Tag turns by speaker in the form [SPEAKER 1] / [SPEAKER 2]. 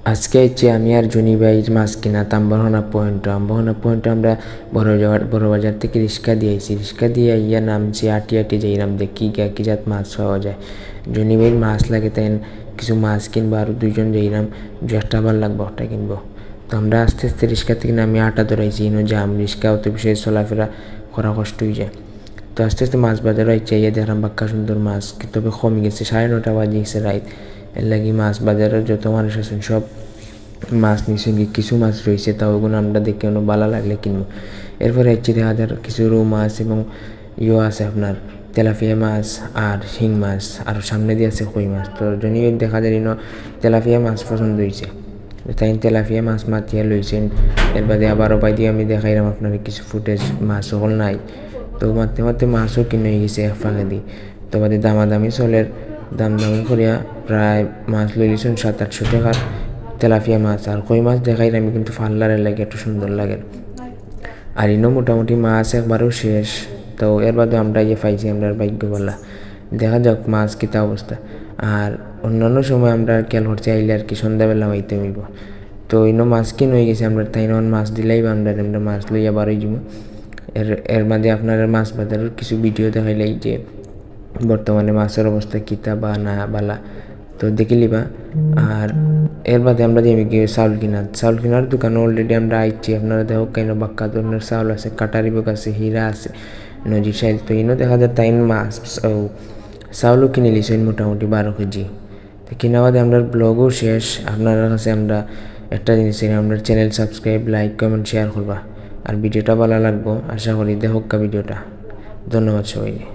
[SPEAKER 1] আজকে হচ্ছে আমি আর জনি ভাই মাছ কিনা তাম্বরহনা পয়েন্ট আমরা বড় বাজার থেকে রিক্সা দিয়ে আইছি। রিক্সা দিয়ে আইয়া নামছি, আটি যাইলাম দেখি কি জাত মাছ পাওয়া যায়। জনি ভাই মাছ লাগে তাই কিছু মাছ কিনবো, আর দুইজন যাইলাম যে একটা আবার লাগবো একটা কিনবো। তো আমরা আস্তে আস্তে রিক্সা থেকে নামে আটা ধরাইছি, জাম রিক্সা অত বিষয়ে চলাফেরা করা কষ্ট হয়ে যায়। তো আস্তে আস্তে মাছ বাজারও ইচ্ছা ইয়ে দেখলাম বাক্কা সুন্দর মাছ, তবে কমে গেছে, 9:30 বাজে গেছে রাত। এর লাগি মাছ বাজারের যত মানুষ আছেন সব মাছ নিচে কিছু মাছ রয়েছে, তাও ওগুলো আমরা দেখে ভালো লাগলে কিনবো। এরপরে হচ্ছে দেখা যায় কিছু রৌ মাছ এবং আছে আপনার তেলাপিয়া মাছ আর শিং মাছ, আর সামনে দিয়ে আছে কই মাছ। তো জনি দেখা যায় তেলাপিয়া মাছ পছন্দ হয়েছে, তাই তেলাপিয়া মাছ মাতিয়া লইছেন। এর বাদে আবারও দিয়ে আমি দেখাইলাম আপনার কিছু ফুটেজ, মাছ সকল নাই। তো মারতে মাছও কিনে হয়ে গেছে এক ফাঁকে দিয়ে। তো বাদে দামাদামি চলের, দামি করিয়া প্রায় মাছ লই লিছেন 700-800 টাকার তেলাপিয়া মাছ। আর কই মাছ দেখাইলে আমি কিন্তু ফাল্লারের লাগে একটু সুন্দর লাগে। আর মোটামুটি মাছ একবারও শেষ। তো এর বাদে আমরা পাইছি আমরা ভাগ্যবালা, দেখা যাক মাছ কিতা অবস্থা। আর অন্যান্য সময় আমরা খেয়াল করছি আইলে আর কি সন্ধ্যাবেলা মাইতে হইব। তো মাছ কিনে হয়ে গেছে আমরা, তাই মাছ দিলেই আমরা মাছ লইয়া বারোই যাব। এর মাঝে আপনারা মাছ বাজারের কিছু ভিডিও দেখাইলাই যে বর্তমানে মাছের অবস্থা কিতা বা না বালা, তো দেখে লিবা। আর এর বাদে আমরা যে চাউল কেনার দোকানে অলরেডি আমরা আইছি। আপনারা দেখো কেন বাক্কা ধরনের চাউল আছে, কাটারি বুক আছে, হীরা আছে, নজির সাইল। তো দেখা যায় তাই মাছ চাউলও কিনে লিছেন মোটামুটি 12 কেজি। তো কিনা বাদে আমরা ব্লগও শেষ। আপনার কাছে আমরা একটা জিনিস, আমরা channel subscribe, like, comment, share করবা। আর ভিডিওটা ভালো লাগবো আশা করি, দেখো ভিডিওটা। ধন্যবাদ সবাইকে।